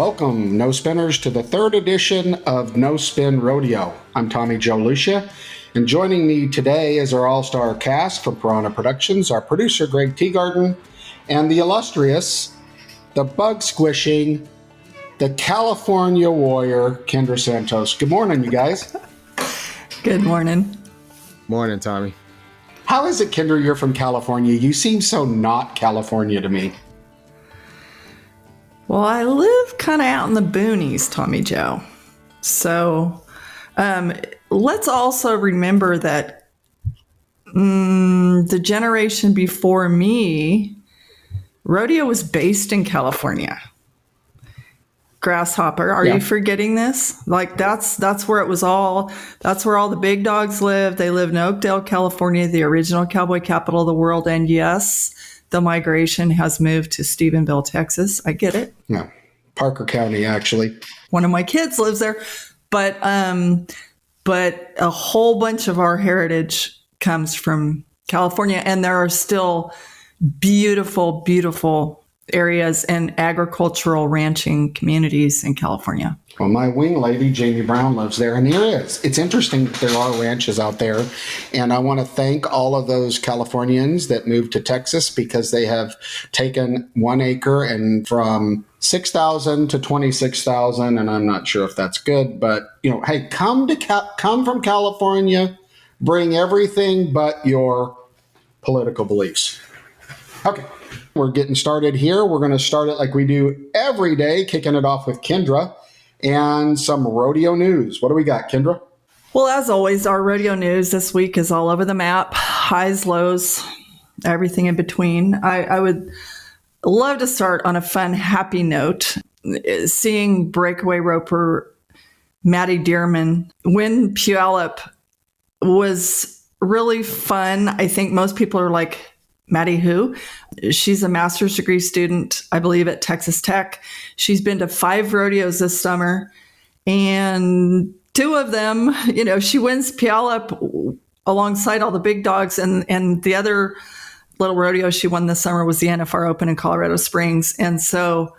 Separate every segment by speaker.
Speaker 1: Welcome, No Spinners, to the third edition of No Spin Rodeo. I'm Tommy Joe Lucia, and joining me today is our all-star cast from Piranha Productions, our producer Greg Teagarden, and the illustrious, the bug-squishing, the California warrior, Kendra Santos. Good morning, you guys.
Speaker 2: Good morning.
Speaker 3: Morning, Tommy.
Speaker 1: How is it, Kendra, you're from California? You seem so not California to me.
Speaker 2: Well, I live kind of out in the boonies, Tommy Joe. So let's also remember that the generation before me, rodeo was based in California. Grasshopper, are you forgetting this? Like that's where it was all, that's where all the big dogs live. They live in Oakdale, California, the original cowboy capital of the world. And yes, the migration has moved to Stephenville, Texas. I get it.
Speaker 1: Yeah, Parker County, actually.
Speaker 2: One of my kids lives there, but a whole bunch of our heritage comes from California, and there are still beautiful, beautiful areas and agricultural ranching communities in California.
Speaker 1: Well, my wing lady, Jamie Brown, lives there, and it's interesting that there are ranches out there, and I want to thank all of those Californians that moved to Texas because they have taken 1 acre and from 6,000 to 26,000, and I'm not sure if that's good, but hey, come from California, bring everything but your political beliefs. Okay. We're getting started here. We're going to start it like we do every day, kicking it off with Kendra and some rodeo news. What do we got, Kendra?
Speaker 2: Well, as always, our rodeo news this week is all over the map. Highs, lows, everything in between. I would love to start on a fun, happy note. Seeing breakaway roper Maddie Dearman win Puyallup was really fun. I think most people are like, Maddie who? She's a master's degree student, I believe, at Texas Tech. She's been to 5 rodeos this summer, and 2 of them, she wins Puyallup alongside all the big dogs, and the other little rodeo she won this summer was the NFR Open in Colorado Springs. And so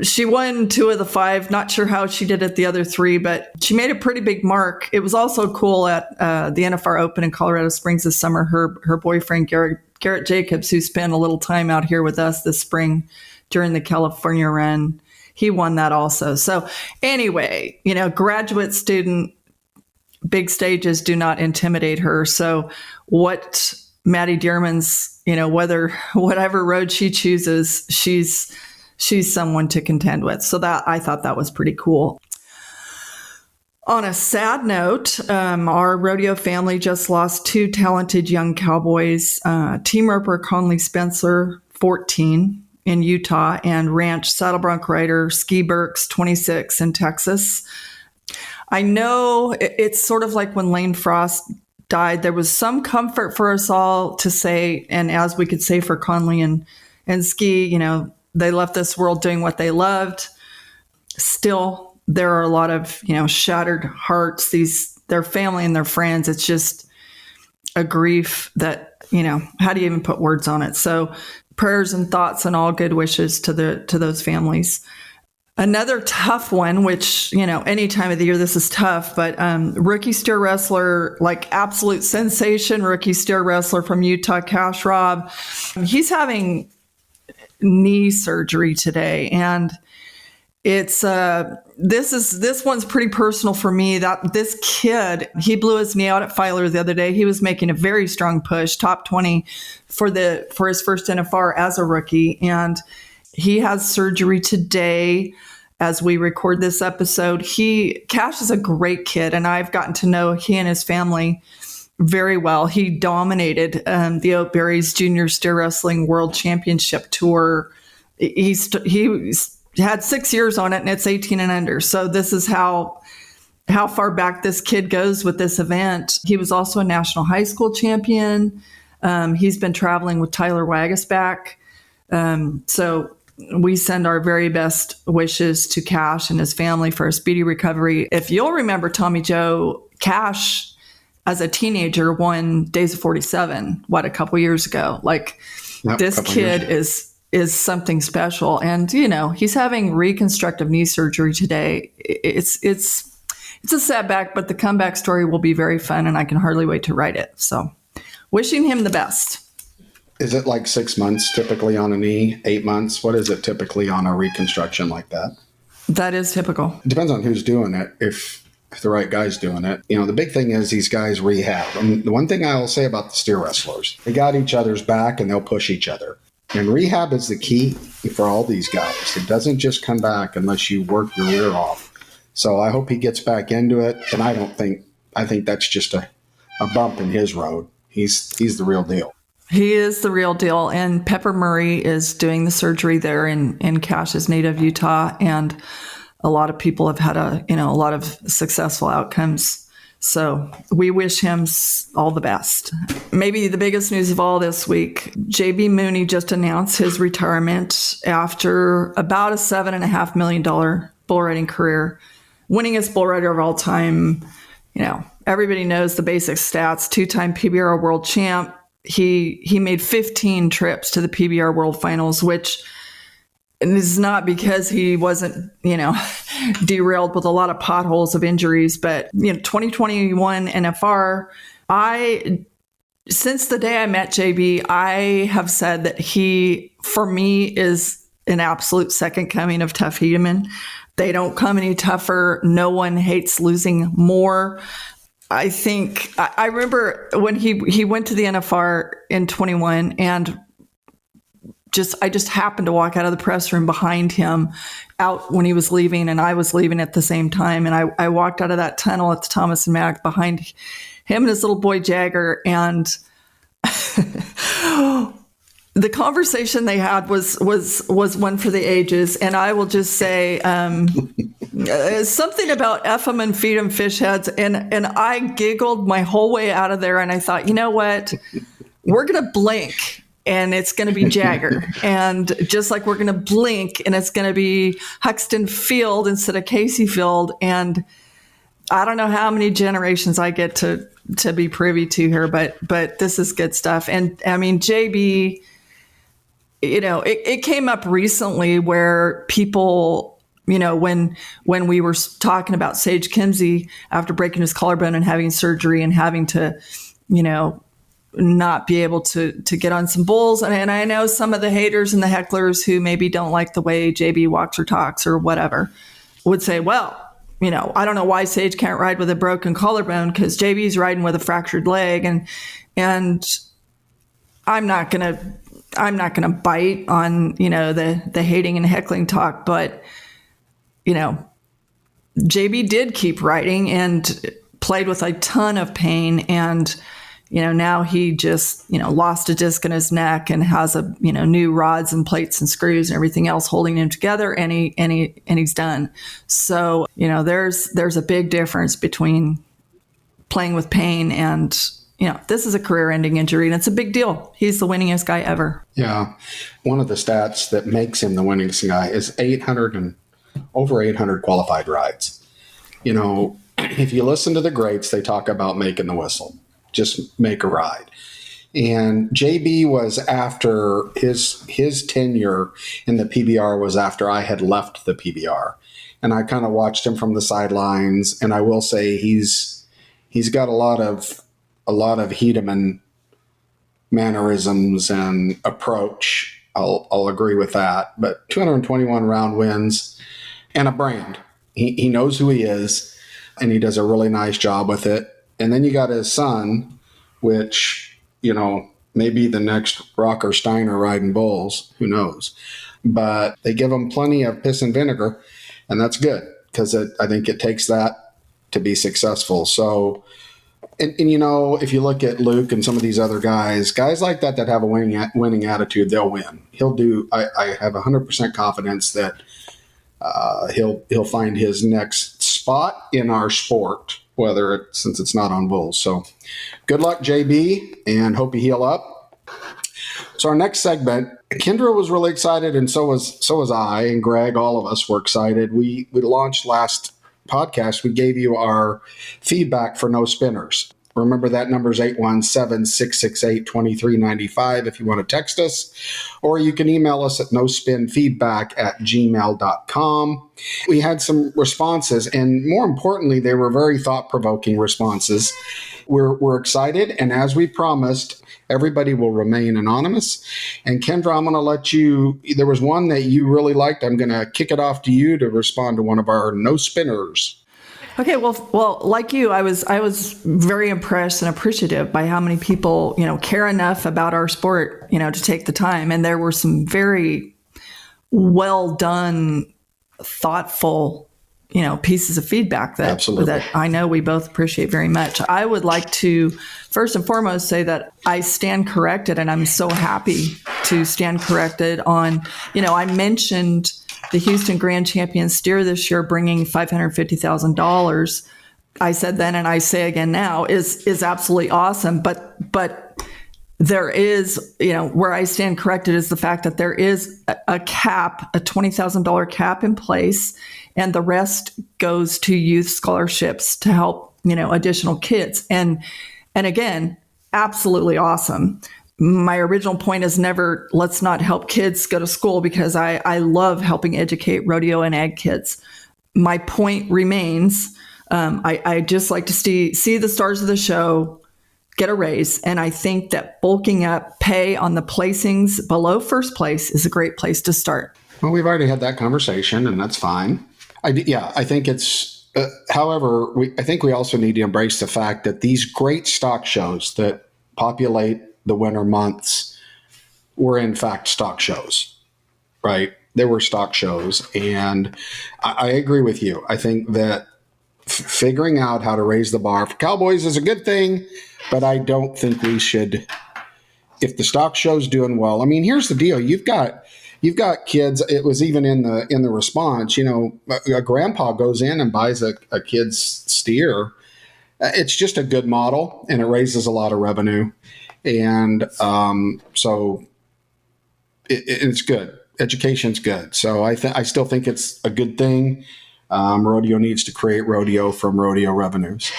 Speaker 2: she won 2 of the 5. Not sure how she did at the other 3, but she made a pretty big mark. It was also cool at the NFR Open in Colorado Springs this summer. Her boyfriend, Garrett Jacobs, who spent a little time out here with us this spring during the California run, he won that also. So anyway, graduate student, big stages do not intimidate her. So what Maddie Dearman's, whatever road she chooses, she's someone to contend with. So I thought that was pretty cool. On a sad note, our rodeo family just lost 2 talented young cowboys, team roper Conley Spencer, 14, in Utah, and ranch saddle bronc rider Ski Burks, 26, in Texas. I know it's sort of like when Lane Frost died, there was some comfort for us all to say, and as we could say for Conley and Ski, they left this world doing what they loved. Still, there are a lot of, shattered hearts, their family and their friends. It's just a grief that, how do you even put words on it? So prayers and thoughts and all good wishes to those families. Another tough one, which, any time of the year, this is tough, but rookie steer wrestler, like absolute sensation, rookie steer wrestler from Utah, Cash Robb, he's having knee surgery today. And it's, this one's pretty personal for me. That this kid, he blew his knee out at Filer the other day. He was making a very strong push, top 20 for his first NFR as a rookie. And he has surgery today as we record this episode. Cash is a great kid, and I've gotten to know he and his family very well. He dominated the Oatberries Junior Steer Wrestling World Championship Tour. He had 6 years on it, and it's 18 and under. So this is how far back this kid goes with this event. He was also a national high school champion. He's been traveling with Tyler Wagasback. So we send our very best wishes to Cash and his family for a speedy recovery. If you'll remember, Tommy Joe, Cash, as a teenager, won Days of 47, a couple years ago. This kid is is something special. And, he's having reconstructive knee surgery today. It's a setback, but the comeback story will be very fun, and I can hardly wait to write it. So wishing him the best.
Speaker 1: Is it like 6 months typically on a knee, 8 months? What is it typically on a reconstruction like that?
Speaker 2: That is typical.
Speaker 1: It depends on who's doing it. If the right guy's doing it. The big thing is these guys rehab. And the one thing I will say about the steer wrestlers, they got each other's back and they'll push each other. And rehab is the key for all these guys. It doesn't just come back unless you work your rear off. So I hope he gets back into it. And I think that's just a bump in his road. He's the real deal.
Speaker 2: He is the real deal. And Pepper Murray is doing the surgery there in Cash's native Utah. And a lot of people have had a lot of successful outcomes. So we wish him all the best. Maybe the biggest news of all this week, JB Mooney just announced his retirement after about a $7.5 million bull riding career, winningest bull rider of all time. Everybody knows the basic stats, 2-time PBR world champ. He made 15 trips to the PBR World Finals, which is not because he wasn't, derailed with a lot of potholes of injuries, but 2021 NFR. Since the day I met JB, I have said that he, for me, is an absolute second coming of Tough Hedeman. They don't come any tougher. No one hates losing more. I think I remember when he went to the NFR in 21 and I just happened to walk out of the press room behind him out when he was leaving and I was leaving at the same time. And I walked out of that tunnel at the Thomas and Mack behind him and his little boy Jagger. And the conversation they had was one for the ages. And I will just say something about F 'em and feed 'em fish heads. And I giggled my whole way out of there. And I thought, you know what? We're going to blink and it's going to be Jagger. And just like we're going to blink and it's going to be Huxton Field instead of Casey Field. And I don't know how many generations I get to be privy to here, but this is good stuff. And I mean, JB, it came up recently where people, when we were talking about Sage Kimsey after breaking his collarbone and having surgery and having to, not be able to get on some bulls. And I know some of the haters and the hecklers who maybe don't like the way JB walks or talks or whatever would say, well, I don't know why Sage can't ride with a broken collarbone because JB's riding with a fractured leg. And I'm not going to bite on, the hating and heckling talk, but, JB did keep riding and played with a ton of pain. And, now he just, lost a disc in his neck and has new rods and plates and screws and everything else holding him together. And he's done. So, there's a big difference between playing with pain and, this is a career-ending injury, and it's a big deal. He's the winningest guy ever.
Speaker 1: Yeah. One of the stats that makes him the winningest guy is over 800 qualified rides. If you listen to the greats, they talk about making the whistle. Just make a ride. And JB was after his tenure in the PBR was after I had left the PBR. And I kind of watched him from the sidelines. And I will say he's got a lot of Hedeman mannerisms and approach. I'll agree with that. But 221 round wins and a brand. He knows who he is, and he does a really nice job with it. And then you got his son, which, may be the next Rocker Steiner riding bulls. Who knows? But they give him plenty of piss and vinegar, and that's good because I think it takes that to be successful. So, and if you look at Luke and some of these other guys like that have a winning attitude, they'll win. He'll do. I have 100% confidence that he'll find his next spot in our sport, since it's not on bulls. So good luck, JB, and hope you heal up. So our next segment, Kendra was really excited, and so was I, and Greg. All of us were excited. We launched last podcast. We gave you our feedback for no spinners. Remember that number is 817-668-2395 if you want to text us, or you can email us at nospinfeedback@gmail.com. We had some responses, and more importantly, they were very thought-provoking responses. We're excited, and as we promised, everybody will remain anonymous. And Kendra, I'm going to let you, there was one that you really liked. I'm going to kick it off to you to respond to one of our no spinners.
Speaker 2: Okay, well, like you, I was very impressed and appreciative by how many people, care enough about our sport, to take the time. And there were some very well done, thoughtful, pieces of feedback that I know we both appreciate very much. I would like to first and foremost say that I stand corrected, and I'm so happy to stand corrected on, I mentioned the Houston Grand Champion steer this year bringing $550,000. I said then, and I say again now, is absolutely awesome. But there is, where I stand corrected is the fact that there is a cap, a $20,000 cap in place, and the rest goes to youth scholarships to help, additional kids. And again, absolutely awesome. My original point is never, let's not help kids go to school, because I love helping educate rodeo and ag kids. My point remains, I just like to see the stars of the show get a raise. And I think that bulking up pay on the placings below first place is a great place to start.
Speaker 1: Well, we've already had that conversation, and that's fine. I think it's, however, I think we also need to embrace the fact that these great stock shows that populate the winter months were in fact stock shows, right? They were stock shows. And I agree with you. I think that figuring out how to raise the bar for cowboys is a good thing, but I don't think we should, if the stock show's doing well. I mean, here's the deal. You've got kids. It was even in the response, a grandpa goes in and buys a kid's steer. It's just a good model, and it raises a lot of revenue. And so it's good. Education's good. So I still think it's a good thing. Rodeo needs to create rodeo from rodeo revenues.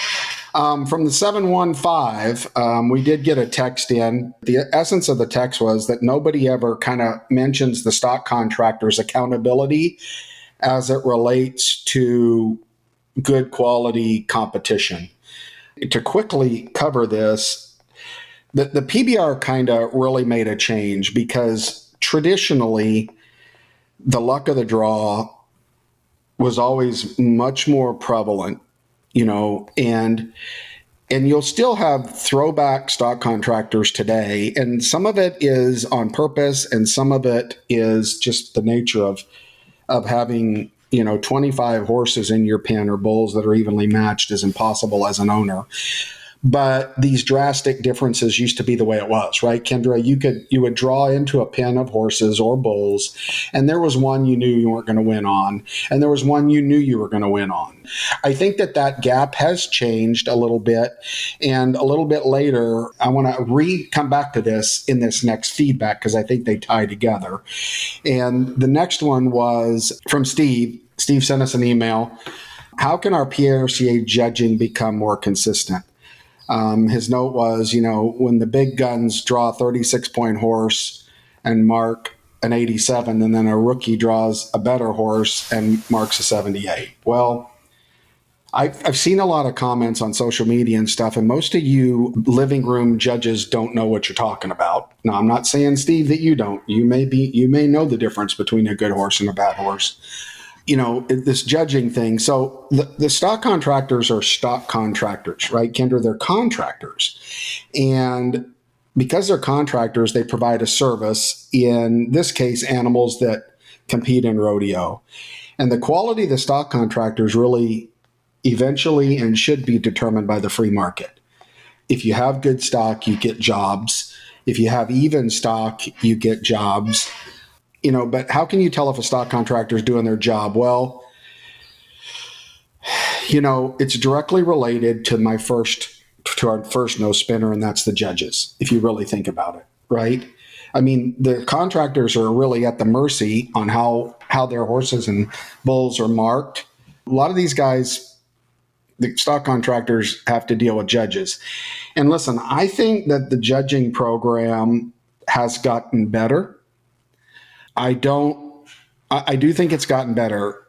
Speaker 1: From the 715, we did get a text in. The essence of the text was that nobody ever kind of mentions the stock contractors' accountability as it relates to good quality competition. To quickly cover this, the PBR kind of really made a change, because traditionally the luck of the draw was always much more prevalent, and you'll still have throwback stock contractors today. And some of it is on purpose, and some of it is just the nature of having, 25 horses in your pen or bulls that are evenly matched is impossible as an owner. But these drastic differences used to be the way it was, right, Kendra? You would draw into a pen of horses or bulls, and there was one you knew you weren't going to win on, and there was one you knew you were going to win on. I think that gap has changed a little bit, and a little bit later, I want to come back to this in this next feedback, because I think they tie together. And the next one was from Steve. Steve sent us an email. How can our PRCA judging become more consistent? His note was, when the big guns draw a 36-point horse and mark an 87, and then a rookie draws a better horse and marks a 78. Well, I've seen a lot of comments on social media and stuff, and most of you living room judges don't know what you're talking about. Now, I'm not saying, Steve, that you don't. You may know the difference between a good horse and a bad horse. This judging thing. So the stock contractors are stock contractors, right, Kendra? They're contractors. And because they're contractors, they provide a service, in this case, animals that compete in rodeo. And the quality of the stock contractors really eventually and should be determined by the free market. If you have good stock, you get jobs. If you have even stock, you get jobs. But how can you tell if a stock contractor is doing their job? Well, it's directly related to our first no spinner, and that's the judges, if you really think about it, right? I mean, the contractors are really at the mercy on how their horses and bulls are marked. A lot of these guys the stock contractors have to deal with judges. And listen, I think that the judging program has gotten better. I do think it's gotten better.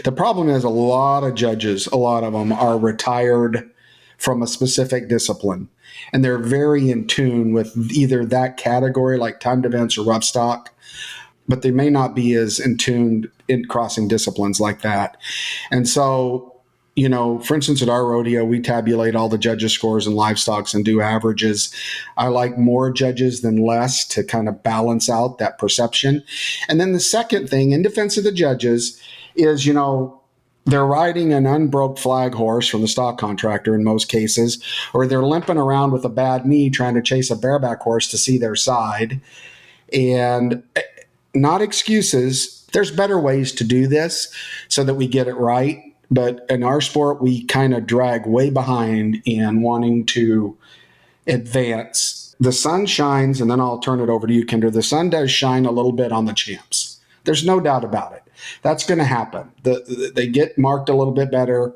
Speaker 1: The problem is a lot of judges, a lot of them are retired from a specific discipline, and they're very in tune with either that category, like timed events or rough stock, but they may not be as in tune in crossing disciplines like that. And so, for instance, at our rodeo, we tabulate all the judges' scores and livestocks and do averages. I like more judges than less to kind of balance out that perception. And then the second thing, in defense of the judges, is, they're riding an unbroke flag horse from the stock contractor in most cases, or they're limping around with a bad knee trying to chase a bareback horse to see their side. And not excuses. There's better ways to do this so that we get it right. But in our sport, we kind of drag way behind in wanting to advance. The sun shines, and then I'll turn it over to you, Kendra. The sun does shine a little bit on the champs. There's no doubt about it. That's going to happen. They get marked a little bit better.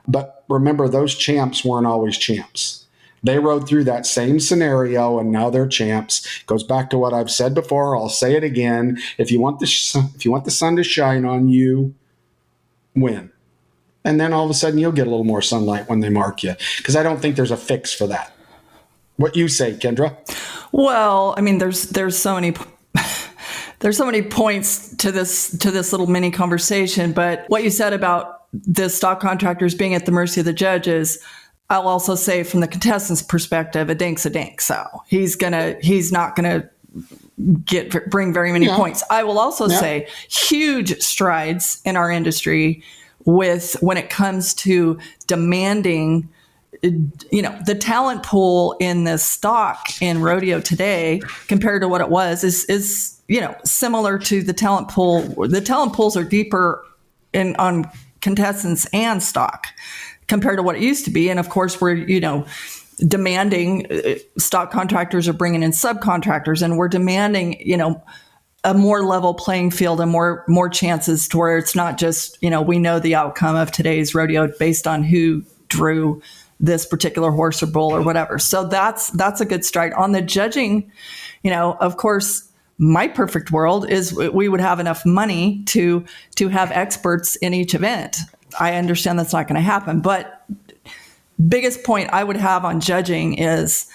Speaker 1: But remember, those champs weren't always champs. They rode through that same scenario, and now they're champs. Goes back to what I've said before. I'll say it again. If you want the sun to shine on you, win. And then all of a sudden you'll get a little more sunlight when they mark you, because I don't think there's a fix for that. What you say, Kendra?
Speaker 2: Well, I mean, there's so many points to this little mini conversation, but what you said about the stock contractors being at the mercy of the judges, I'll also say from the contestant's perspective, a dink's a dink. So he's not gonna bring very many points. I will also say huge strides in our industry when it comes to demanding, the talent pool in the stock in rodeo today compared to what it was is similar to the talent pool. The talent pools are deeper on contestants and stock compared to what it used to be. And of course, we're, demanding, stock contractors are bringing in subcontractors, and we're demanding, a more level playing field and more chances to where it's not just, we know the outcome of today's rodeo based on who drew this particular horse or bull or whatever. So that's a good stride. On the judging, of course, my perfect world is we would have enough money to have experts in each event. I understand that's not going to happen, but biggest point I would have on judging is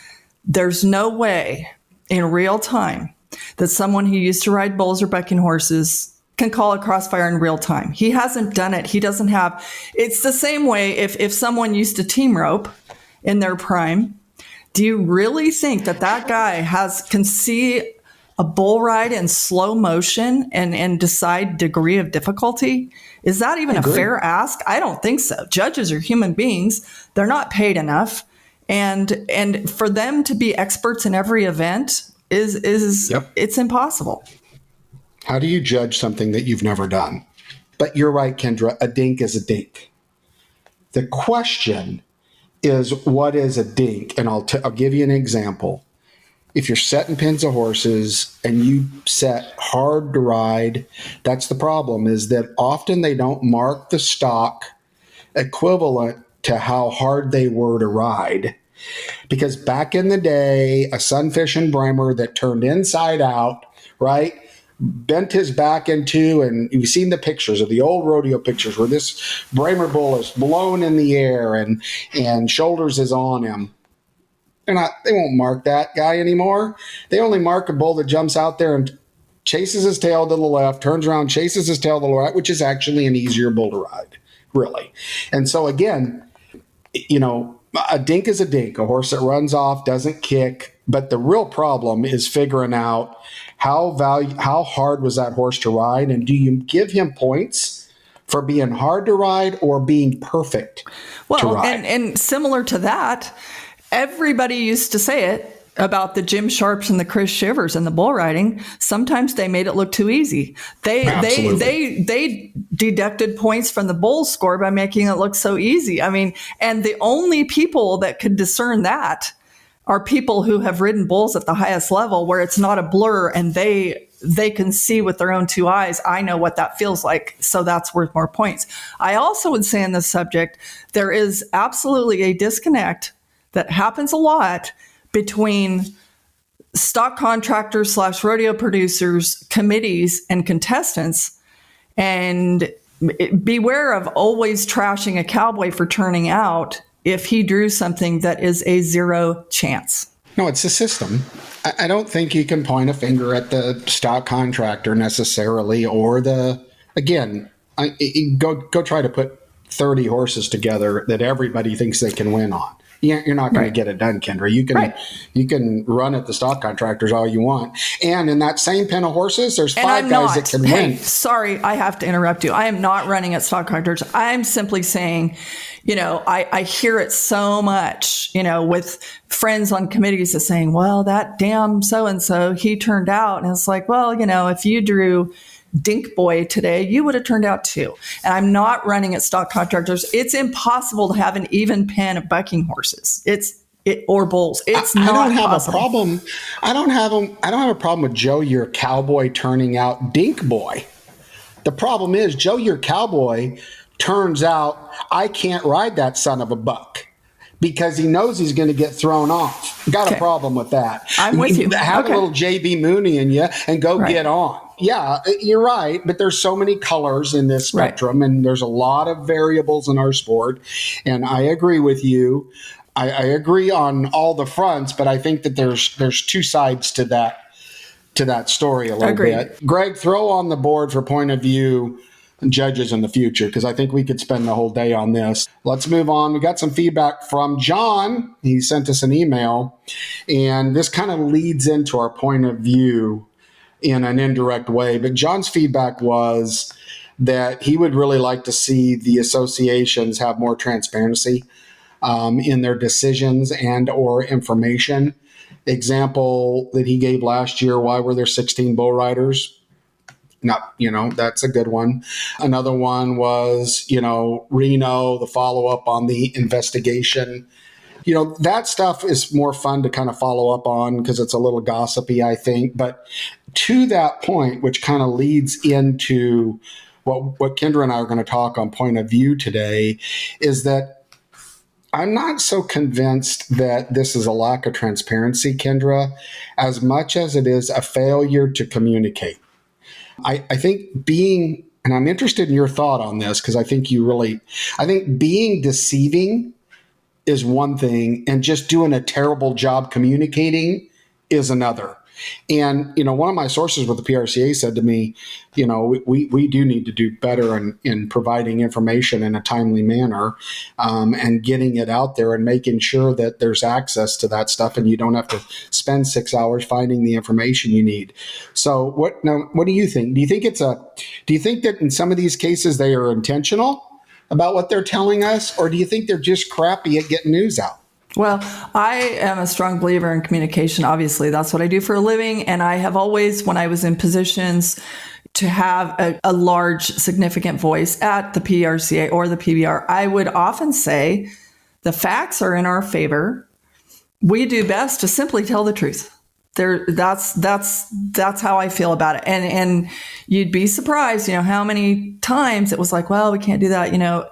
Speaker 2: there's no way in real time that someone who used to ride bulls or bucking horses can call a crossfire in real time. He hasn't done it. He doesn't have. It's the same way if someone used to team rope in their prime. Do you really think that guy can see a bull ride in slow motion and decide degree of difficulty? Is that even a fair ask? I don't think so. Judges are human beings. They're not paid enough. And for them to be experts in every event it's impossible.
Speaker 1: How do you judge something that you've never done? But you're right, Kendra, a dink is a dink. The question is, what is a dink? And I'll give you an example. If you're setting pins of horses and you set hard to ride, that's the problem, is that often they don't mark the stock equivalent to how hard they were to ride. Because back in the day, a sunfish and brammer that turned inside out, right, bent his back into, and you've seen the pictures of the old rodeo pictures where this brammer bull is blown in the air and shoulders is on him. They won't mark that guy anymore. They only mark a bull that jumps out there and chases his tail to the left, turns around, chases his tail to the right, which is actually an easier bull to ride, really. And so again, a dink is a dink, a horse that runs off, doesn't kick. But the real problem is figuring out how hard was that horse to ride, and do you give him points for being hard to ride or being perfect to ride?
Speaker 2: And similar to that, everybody used to say it about the Jim Sharps and the Chris Shivers and the bull riding. Sometimes they made it look too easy. They deducted points from the bull score by making it look so easy. I mean, and the only people that could discern that are people who have ridden bulls at the highest level, where it's not a blur and they they can see with their own two eyes, I know what that feels like. So that's worth more points. I also would say in this subject, there is absolutely a disconnect that happens a lot between stock contractors / rodeo producers, committees, and contestants. And beware of always trashing a cowboy for turning out if he drew something that is a zero chance.
Speaker 1: No, it's a system. I don't think you can point a finger at the stock contractor necessarily, or go try to put 30 horses together that everybody thinks they can win on. You're not going to get it done, Kendra. You can run at the stock contractors all you want. And in that same pen of horses, there's five guys that can win.
Speaker 2: Sorry, I have to interrupt you. I am not running at stock contractors. I'm simply saying, I hear it so much, with friends on committees that saying, well, that damn so-and-so, he turned out. And it's like, well, if you drew Dink Boy today, you would have turned out too. And I'm not running at stock contractors. It's impossible to have an even pen of bucking horses. Or bulls. It's not possible.
Speaker 1: I don't have a problem with Joe, your cowboy, turning out Dink Boy. The problem is Joe, your cowboy, turns out I can't ride that son of a buck because he knows he's going to get thrown off. Got a problem with that.
Speaker 2: I'm with you.
Speaker 1: Have a little JB Mooney in you and go get on. Yeah, you're right. But there's so many colors in this spectrum, and there's a lot of variables in our sport. And I agree with you. I agree on all the fronts, but I think that there's two sides to that story a little bit. Greg, throw on the board for point of view judges in the future, because I think we could spend the whole day on this. Let's move on. We got some feedback from John. He sent us an email, and this kind of leads into our point of view in an indirect way. But John's feedback was that he would really like to see the associations have more transparency in their decisions and or information. Example that he gave last year, why were there 16 bull riders? That's a good one. Another one was, Reno, the follow-up on the investigation. That stuff is more fun to kind of follow up on because it's a little gossipy, I think. But to that point, which kind of leads into what Kendra and I are going to talk on point of view today, is that I'm not so convinced that this is a lack of transparency, Kendra, as much as it is a failure to communicate. I think and I'm interested in your thought on this because I think being deceiving is one thing and just doing a terrible job communicating is another. And, one of my sources with the PRCA said to me, we do need to do better in providing information in a timely manner and getting it out there and making sure that there's access to that stuff and you don't have to spend 6 hours finding the information you need. So what do you think? Do you think that in some of these cases they are intentional about what they're telling us, or do you think they're just crappy at getting news out?
Speaker 2: Well, I am a strong believer in communication. Obviously, that's what I do for a living. And I have always, when I was in positions to have a large, significant voice at the PRCA or the PBR, I would often say the facts are in our favor. We do best to simply tell the truth. That's how I feel about it. And you'd be surprised, how many times it was like, well, we can't do that.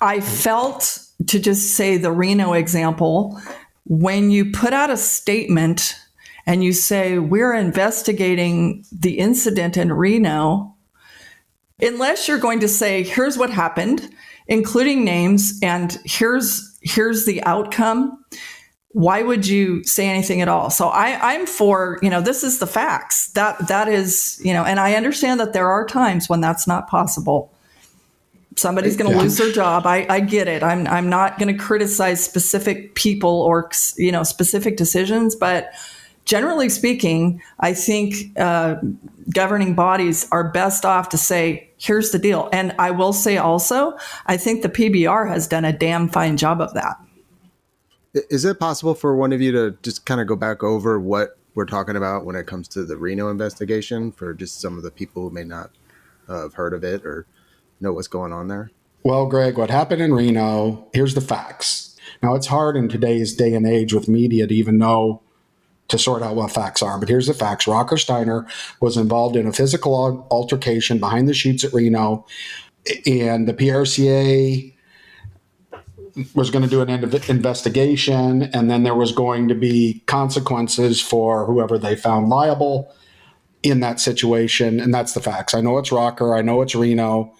Speaker 2: I felt, to just say the Reno example, when you put out a statement and you say, we're investigating the incident in Reno, unless you're going to say, here's what happened, including names, and here's the outcome, why would you say anything at all? So I'm for, this is the facts. That is, and I understand that there are times when that's not possible. Somebody's going to lose their job. I get it. I'm not going to criticize specific people or, specific decisions, but generally speaking, I think governing bodies are best off to say, here's the deal. And I will say also, I think the PBR has done a damn fine job of that.
Speaker 3: Is it possible for one of you to just kind of go back over what we're talking about when it comes to the Reno investigation for just some of the people who may not have heard of it or know what's going on there?
Speaker 1: Well, Greg, what happened in Reno, here's the facts. Now, it's hard in today's day and age with media to even know to sort out what facts are. But here's the facts. Rocker Steiner was involved in a physical altercation behind the chutes at Reno, and the PRCA was going to do an investigation, and then there was going to be consequences for whoever they found liable in that situation. And that's the facts. I know it's Rocker. I know it's Reno.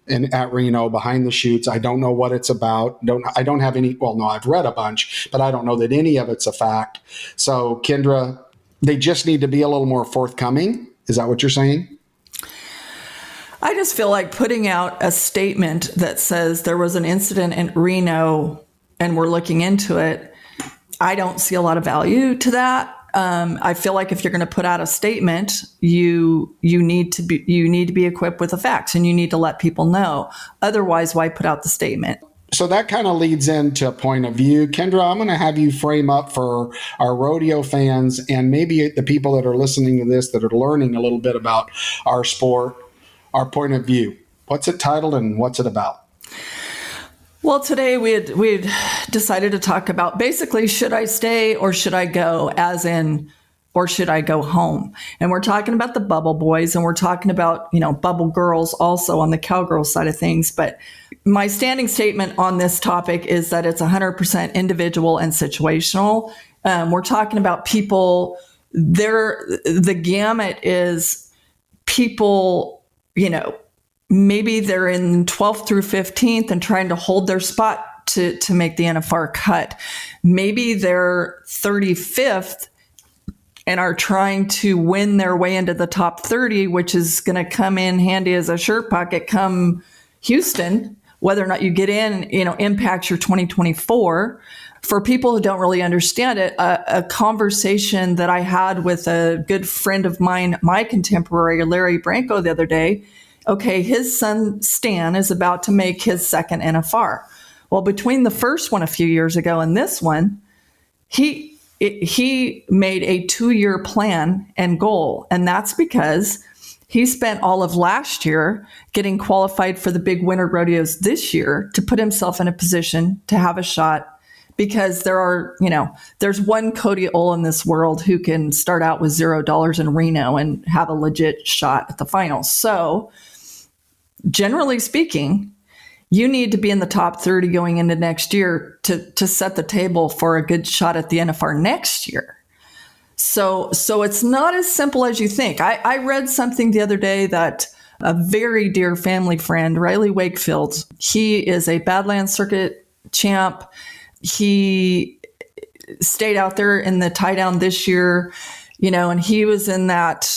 Speaker 1: And at Reno, behind the chutes, I don't know what it's about. I don't have any. Well, no, I've read a bunch, but I don't know that any of it's a fact. So, Kendra, they just need to be a little more forthcoming. Is that what you're saying?
Speaker 2: I just feel like putting out a statement that says there was an incident in Reno and we're looking into it. I don't see a lot of value to that. I feel like if you're going to put out a statement, you need to be equipped with the facts, and you need to let people know. Otherwise, why put out the statement?
Speaker 1: So that kind of leads into a point of view. Kendra, I'm going to have you frame up for our rodeo fans and maybe the people that are listening to this that are learning a little bit about our sport, our point of view. What's it titled and what's it about?
Speaker 2: Well, today we had decided to talk about basically, should I stay or should I go, as in, or should I go home? And we're talking about the bubble boys, and we're talking about, bubble girls also on the cowgirl side of things. But my standing statement on this topic is that it's 100% individual and situational. We're talking about people, the gamut is people, maybe they're in 12th through 15th and trying to hold their spot to make the NFR cut. Maybe they're 35th and are trying to win their way into the top 30, which is going to come in handy as a shirt pocket come Houston. Whether or not you get in, impacts your 2024. For people who don't really understand it, a conversation that I had with a good friend of mine, my contemporary, Larry Branco, the other day. Okay, his son, Stan, is about to make his second NFR. Well, between the first one a few years ago and this one, he made a 2-year plan and goal. And that's because he spent all of last year getting qualified for the big winter rodeos this year to put himself in a position to have a shot, because there's one Cody Ohl in this world who can start out with $0 in Reno and have a legit shot at the finals. So generally speaking, you need to be in the top 30 going into next year to set the table for a good shot at the NFR next year. So it's not as simple as you think. I read something the other day that a very dear family friend, Riley Wakefield, he is a Badlands Circuit champ. He stayed out there in the tie down this year, and he was in that,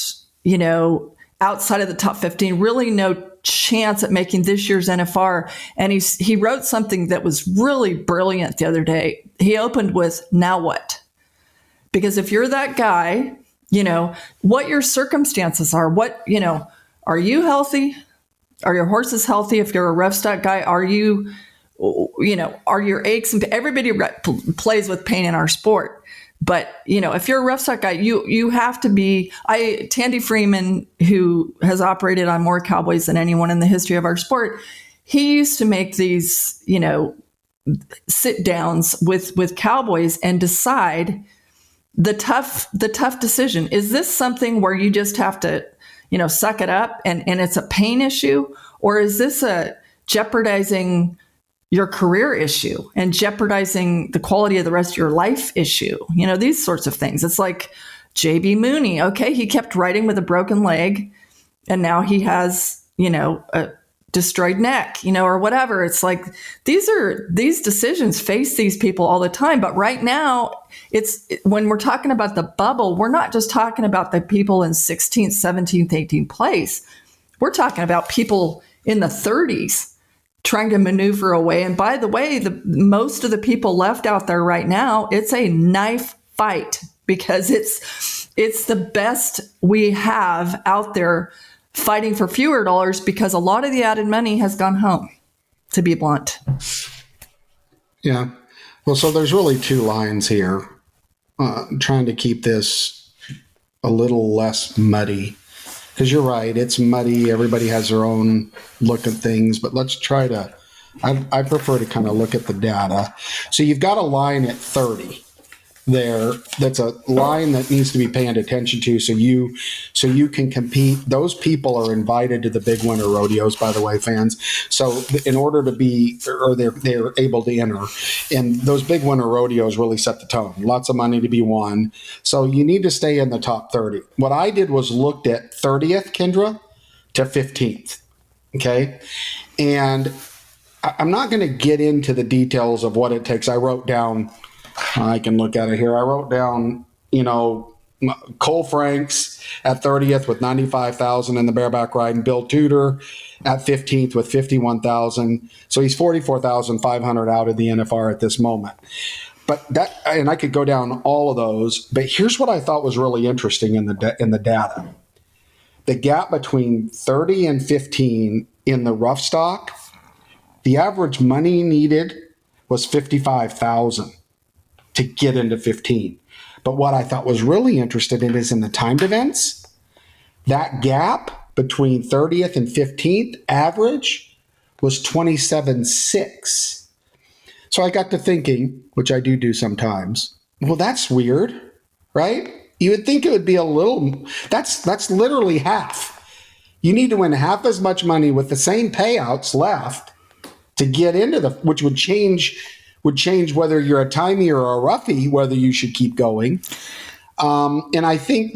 Speaker 2: outside of the top 15, really no chance at making this year's NFR. And he wrote something that was really brilliant the other day. He opened with, now what? Because if you're that guy, what your circumstances are, are you healthy? Are your horses healthy? If you're a rough stock guy, are your aches and everybody plays with pain in our sport. But, if you're a rough stock guy, you have to be. Tandy Freeman, who has operated on more cowboys than anyone in the history of our sport, he used to make these, sit downs with cowboys and decide the tough decision. Is this something where you just have to, suck it up and it's a pain issue? Or is this a jeopardizing your career issue and jeopardizing the quality of the rest of your life issue? These sorts of things. It's like J.B. Mooney. Okay, he kept riding with a broken leg, and now he has, a destroyed neck, or whatever. It's like these decisions face these people all the time. But right now, when we're talking about the bubble, we're not just talking about the people in 16th, 17th, 18th place. We're talking about people in the 30s trying to maneuver away. And by the way, most of the people left out there right now, it's a knife fight, because it's the best we have out there fighting for fewer dollars, because a lot of the added money has gone home, to be blunt.
Speaker 1: Yeah. Well, so there's really two lines here, trying to keep this a little less muddy. Because you're right, it's muddy. Everybody has their own look at things, but let's try to, I prefer to kind of look at the data. So you've got a line at 30. there that's a line that needs to be paying attention to, so you can compete. Those people are invited to the big winter rodeos, by the way, fans. So in order to be, or they're able to enter, and those big winter rodeos really set the tone. Lots of money to be won, so you need to stay in the top 30. What I did was looked at 30th, Kendra, to 15th. Okay, and I'm not going to get into the details of what it takes. I wrote down, I can look at it here. I wrote down, Cole Franks at 30th with 95,000 in the bareback ride, and Bill Tudor at 15th with 51,000. So he's 44,500 out of the NFR at this moment. But that, and I could go down all of those. But here's what I thought was really interesting in the data: the gap between 30 and 15 in the rough stock. The average money needed was 55,000 to get into 15. But what I thought was really interesting is in the timed events, that gap between 30th and 15th average was 27.6. So I got to thinking, which I do sometimes, well, that's weird, right? You would think it would be a little, that's literally half. You need to win half as much money with the same payouts left to get into which would change whether you're a timey or a roughie, whether you should keep going. And I think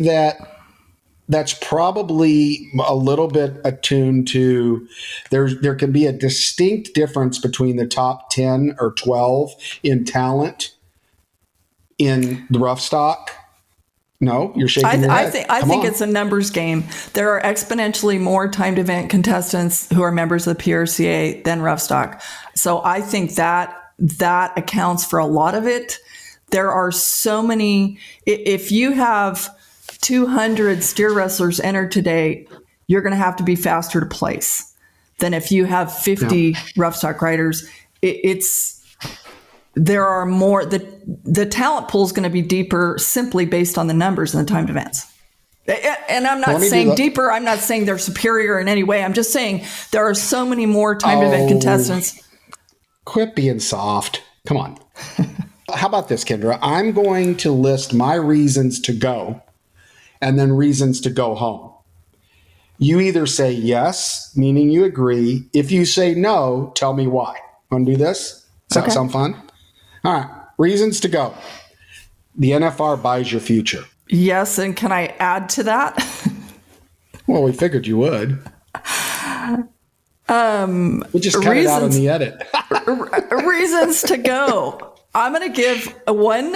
Speaker 1: that's probably a little bit attuned to there can be a distinct difference between the top 10 or 12 in talent in the rough stock. No, you're shaking your head.
Speaker 2: I think it's a numbers game. There are exponentially more timed event contestants who are members of the PRCA than rough stock. So I think that accounts for a lot of it. There are so many. If you have 200 steer wrestlers entered today, you're going to have to be faster to place than if you have 50 rough stock riders. There are more, the talent pool is going to be deeper simply based on the numbers in the timed events. And I'm not saying deeper. I'm not saying they're superior in any way. I'm just saying there are so many more timed event contestants.
Speaker 1: Quit being soft. Come on. How about this, Kendra? I'm going to list my reasons to go and then reasons to go home. You either say yes, meaning you agree. If you say no, tell me why. Want to do this? Does that sound fun? All right. Reasons to go. The NFR buys your future.
Speaker 2: Yes. And can I add to that?
Speaker 1: Well, we figured you would. We'll just cut it out in the edit.
Speaker 2: Reasons to go. I'm going to give one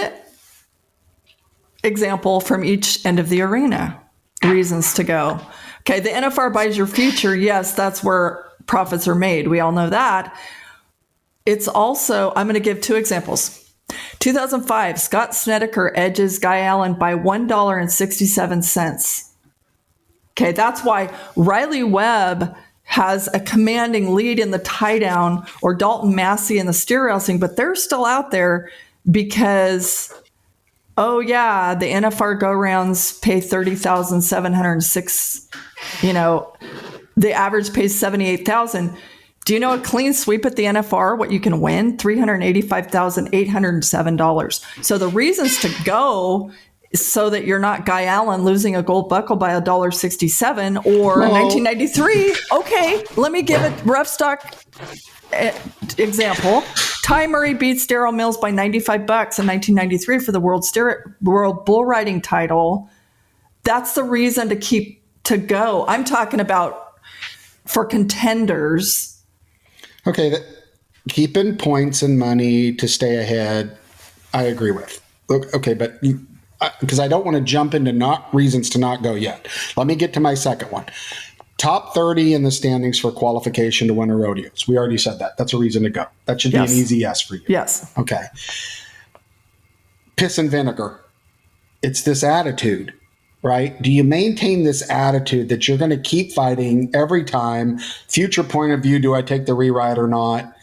Speaker 2: example from each end of the arena. Reasons to go. Okay. The NFR buys your future. Yes. That's where profits are made. We all know that. It's also, I'm going to give two examples. 2005, Scott Snedeker edges Guy Allen by $1.67. Okay, that's why Riley Webb has a commanding lead in the tie down, or Dalton Massey in the steer wrestling, but they're still out there because, the NFR go rounds pay $30,706. The average pays $78,000. Do you know a clean sweep at the NFR, what you can win? $385,807. So the reasons to go is so that you're not Guy Allen losing a gold buckle by $1.67 or 1993. Okay, let me give a rough stock example. Ty Murray beats Daryl Mills by $95 in 1993 for the World Bull Riding title. That's the reason to go. I'm talking about for contenders.
Speaker 1: Okay, keeping points and money to stay ahead, I agree with. Okay, but because I don't want to jump into reasons to not go yet. Let me get to my second one. Top 30 in the standings for qualification to winter rodeos. We already said that. That's a reason to go. That should be an easy yes for you.
Speaker 2: Yes.
Speaker 1: Okay. Piss and vinegar. It's this attitude. Right? Do you maintain this attitude that you're going to keep fighting every time? Future point of view, do I take the rewrite or not?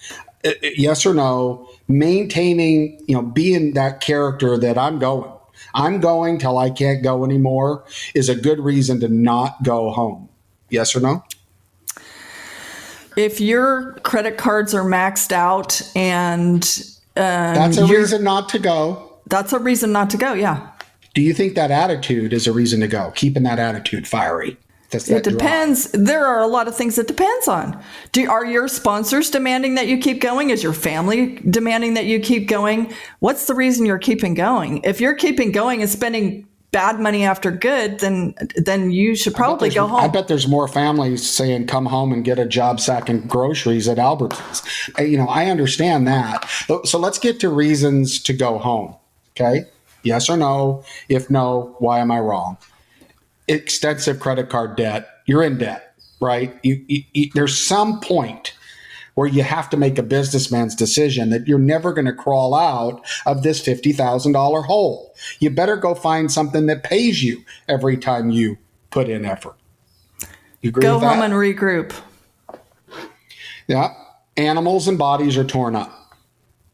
Speaker 1: Yes or no? Maintaining, being that character that I'm going till I can't go anymore is a good reason to not go home. Yes or no?
Speaker 2: If your credit cards are maxed out and
Speaker 1: that's a reason not to go.
Speaker 2: That's a reason not to go. Yeah.
Speaker 1: Do you think that attitude is a reason to go? Keeping that attitude fiery.
Speaker 2: It depends. There are a lot of things it depends on. Are your sponsors demanding that you keep going? Is your family demanding that you keep going? What's the reason you're keeping going? If you're keeping going and spending bad money after good, then you should probably go home.
Speaker 1: I bet there's more families saying, come home and get a job sacking groceries at Albertsons. I understand that. So let's get to reasons to go home. Okay. Yes or no? If no, why am I wrong? Extensive credit card debt. You're in debt, right? There's some point where you have to make a businessman's decision that you're never going to crawl out of this $50,000 hole. You better go find something that pays you every time you put in effort. You agree with that?
Speaker 2: Go home and regroup.
Speaker 1: Yeah. Animals and bodies are torn up,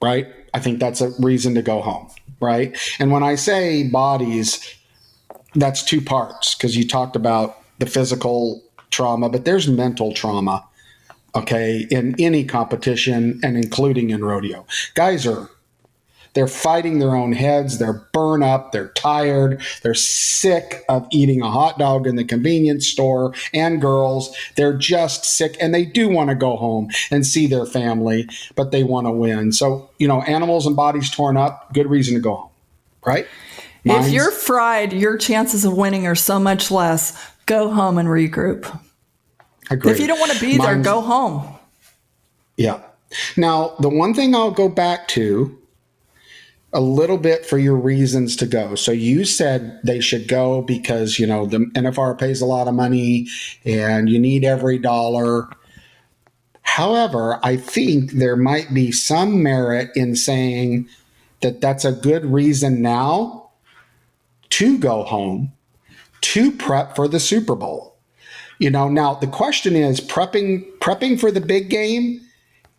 Speaker 1: right? I think that's a reason to go home, right? And when I say bodies, that's two parts, because you talked about the physical trauma, but there's mental trauma, okay, in any competition and including in rodeo. Guys they're fighting their own heads. They're burnt up. They're tired. They're sick of eating a hot dog in the convenience store. And girls, they're just sick, and they do want to go home and see their family, but they want to win. So, animals and bodies torn up, good reason to go home, right?
Speaker 2: If you're fried, your chances of winning are so much less. Go home and regroup.
Speaker 1: Agreed.
Speaker 2: If you don't want to be there, go home.
Speaker 1: Yeah. Now, the one thing I'll go back to a little bit for your reasons to go. So you said they should go because, the NFR pays a lot of money and you need every dollar. However, I think there might be some merit in saying that that's a good reason now to go home, to prep for the Super Bowl. Now the question is, prepping for the big game,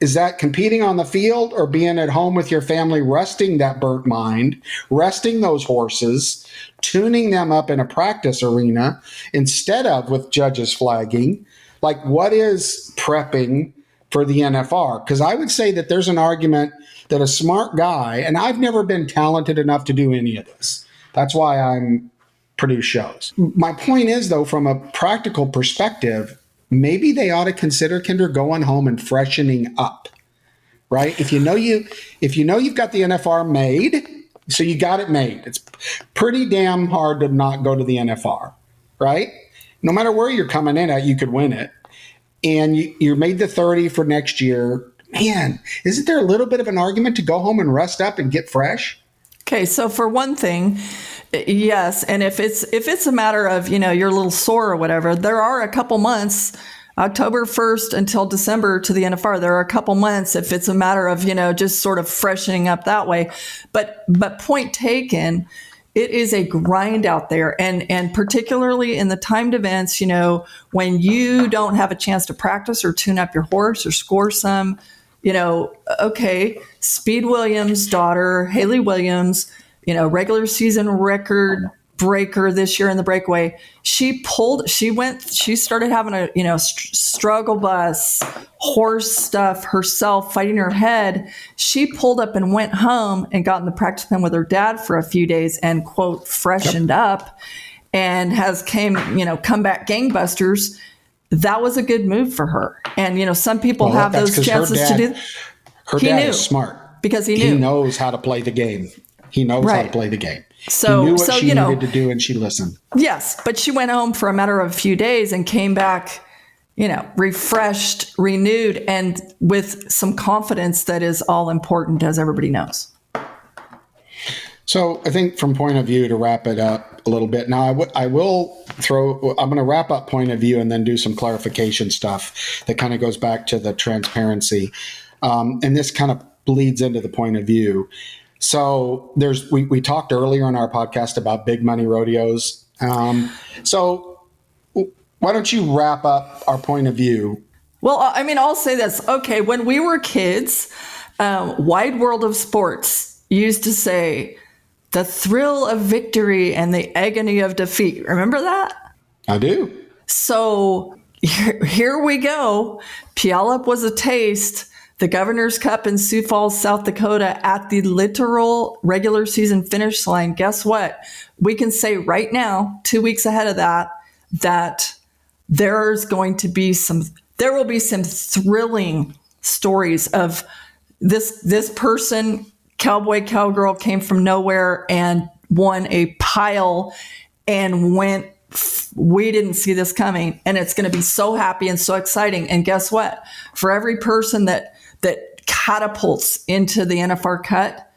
Speaker 1: is that competing on the field or being at home with your family, resting that burnt mind, resting those horses, tuning them up in a practice arena instead of with judges flagging? Like, what is prepping for the NFR? Because I would say that there's an argument that a smart guy, and I've never been talented enough to do any of this. That's why I'm produce shows. My point is, though, from a practical perspective, maybe they ought to consider, Kendra, going home and freshening up, right? If you know you've got the NFR made, so you got it made. It's pretty damn hard to not go to the NFR, right? No matter where you're coming in at, you could win it. And you made the 30 for next year. Man, isn't there a little bit of an argument to go home and rest up and get fresh?
Speaker 2: Okay, so for one thing, yes, and if it's a matter of, you're a little sore or whatever, there are a couple months, October 1st until December to the NFR, there are a couple months if it's a matter of, just sort of freshening up that way. But point taken, it is a grind out there. And particularly in the timed events, when you don't have a chance to practice or tune up your horse or score some, okay, Speed Williams' daughter, Haley Williams, regular season record breaker this year in the breakaway. She started having a, struggle bus, horse stuff herself, fighting her head. She pulled up and went home and got in the practice pen with her dad for a few days and, quote, freshened up and has come back gangbusters. That was a good move for her. And, some people have those chances to do.
Speaker 1: Her dad is smart.
Speaker 2: Because he knew.
Speaker 1: He knows how to play the game. He knows how to play the game.
Speaker 2: So,
Speaker 1: he knew what she needed to do, and she listened.
Speaker 2: Yes, but she went home for a matter of a few days and came back, refreshed, renewed, and with some confidence that is all important, as everybody knows.
Speaker 1: So I think from point of view, to wrap it up a little bit, now I'm going to wrap up point of view and then do some clarification stuff that kind of goes back to the transparency. And this kind of bleeds into the point of view. So we talked earlier in our podcast about big money rodeos. So why don't you wrap up our point of view?
Speaker 2: Well, I'll say this. Okay, when we were kids, Wide World of Sports used to say, the thrill of victory and the agony of defeat. Remember that?
Speaker 1: I do.
Speaker 2: So here we go. Puyallup was a taste. the Governor's Cup in Sioux Falls, South Dakota at the literal regular season finish line, guess what? We can say right now, 2 weeks ahead of that there will be some thrilling stories of this person, cowboy, cowgirl, came from nowhere and won a pile and we didn't see this coming. And it's going to be so happy and so exciting. And guess what? For every person that catapults into the NFR cut,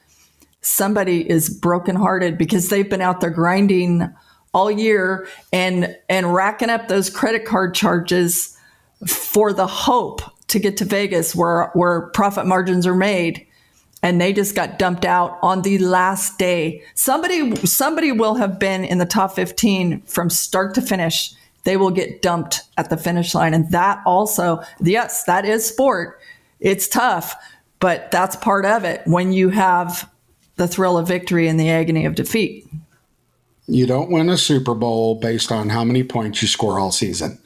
Speaker 2: somebody is brokenhearted because they've been out there grinding all year and racking up those credit card charges for the hope to get to Vegas where profit margins are made. And they just got dumped out on the last day. Somebody will have been in the top 15 from start to finish. They will get dumped at the finish line. And that also, yes, that is sport. It's tough, but that's part of it when you have the thrill of victory and the agony of defeat.
Speaker 1: You don't win a Super Bowl based on how many points you score all season.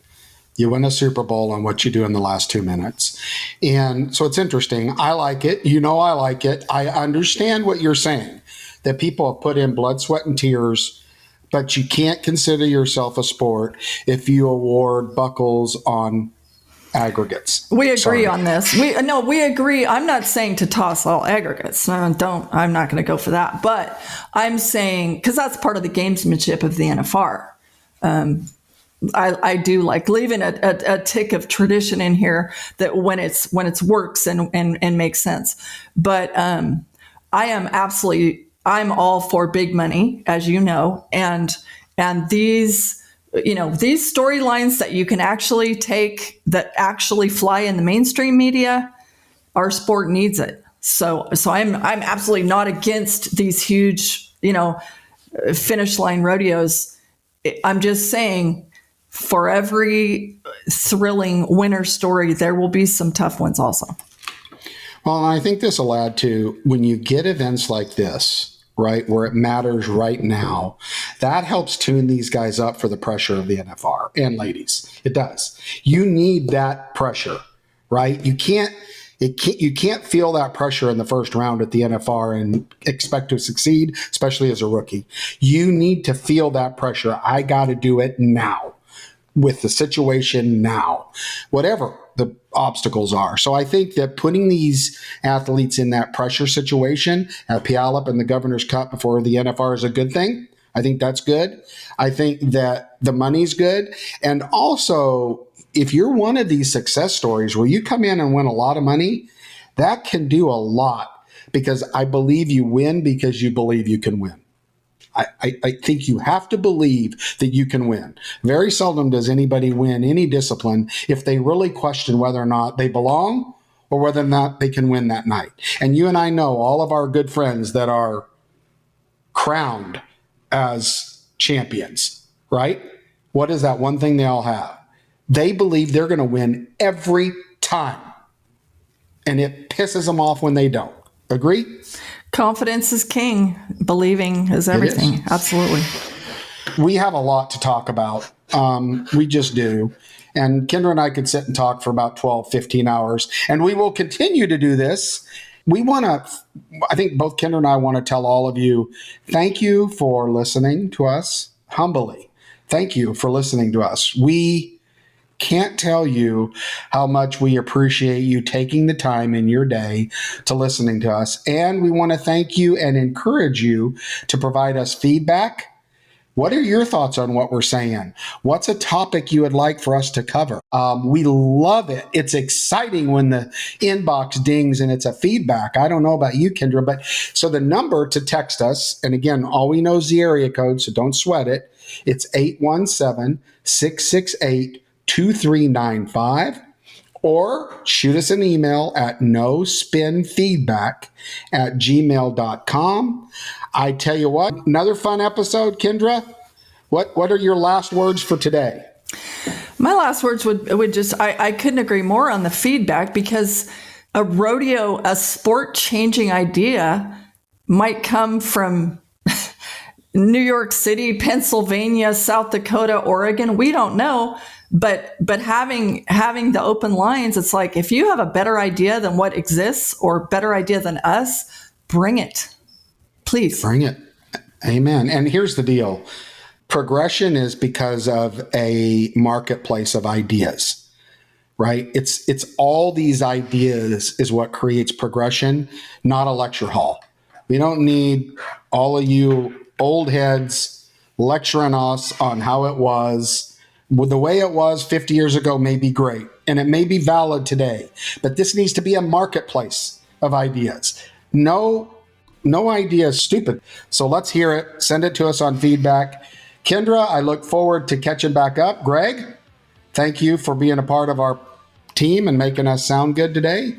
Speaker 1: You win a Super Bowl on what you do in the last 2 minutes. And so it's interesting. I like it. I like it. I understand what you're saying, that people have put in blood, sweat, and tears, but you can't consider yourself a sport if you award buckles on aggregates.
Speaker 2: We agree on this. We agree. I'm not saying to toss all aggregates. I'm not going to go for that. But I'm saying, because that's part of the gamesmanship of the NFR. I do like leaving a tick of tradition in here that when it's works and makes sense. But I'm all for big money, as you know, and these storylines that you can actually take that actually fly in the mainstream media, our sport needs it. So I'm absolutely not against these huge, finish line rodeos. I'm just saying, for every thrilling winner story, there will be some tough ones also.
Speaker 1: Well, and I think this will add to, when you get events like this, right, where it matters right now, that helps tune these guys up for the pressure of the NFR and ladies. It does. You need that pressure, right? You can't feel that pressure in the first round at the NFR and expect to succeed, especially as a rookie. You need to feel that pressure. I got to do it now, with the situation now, whatever the obstacles are. So I think that putting these athletes in that pressure situation at Puyallup and the Governor's Cup before the NFR is a good thing. I think that's good. I think that the money's good. And also, if you're one of these success stories where you come in and win a lot of money, that can do a lot, because I believe you win because you believe you can win. I think you have to believe that you can win. Very seldom does anybody win any discipline if they really question whether or not they belong or whether or not they can win that night. And you and I know all of our good friends that are crowned as champions, right? What is that one thing they all have? They believe they're going to win every time. And it pisses them off when they don't. Agree?
Speaker 2: Confidence is king. Believing is everything. Absolutely.
Speaker 1: We have a lot to talk about. We just do. And Kendra and I could sit and talk for about 12, 15 hours. And we will continue to do this. I think both Kendra and I want to tell all of you, thank you for listening to us humbly. Thank you for listening to us. We can't tell you how much we appreciate you taking the time in your day to listening to us. And we want to thank you and encourage you to provide us feedback. What are your thoughts on what we're saying? What's a topic you would like for us to cover? We love it. It's exciting when the inbox dings and it's a feedback. I don't know about you, Kendra, but so the number to text us, and again, all we know is the area code, so don't sweat it. It's 817-668-2395, or shoot us an email at nospinfeedback@gmail.com. I tell you what, another fun episode, Kendra. What are your last words for today?
Speaker 2: My last words would just, I couldn't agree more on the feedback, because a rodeo, a sport changing idea might come from New York City, Pennsylvania, South Dakota, Oregon. We don't know. But having the open lines, it's like, if you have a better idea than what exists or better idea than us, bring it, please.
Speaker 1: Bring it. Amen. And here's the deal. Progression is because of a marketplace of ideas, right? It's all these ideas is what creates progression, not a lecture hall. We don't need all of you old heads lecturing us on how it was. Well, the way it was 50 years ago may be great, and it may be valid today, but this needs to be a marketplace of ideas. No idea is stupid. So let's hear it. Send it to us on feedback. Kendra, I look forward to catching back up. Greg, thank you for being a part of our team and making us sound good today.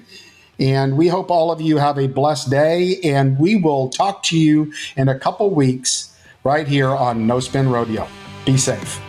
Speaker 1: And we hope all of you have a blessed day, and we will talk to you in a couple weeks right here on No Spin Rodeo. Be safe.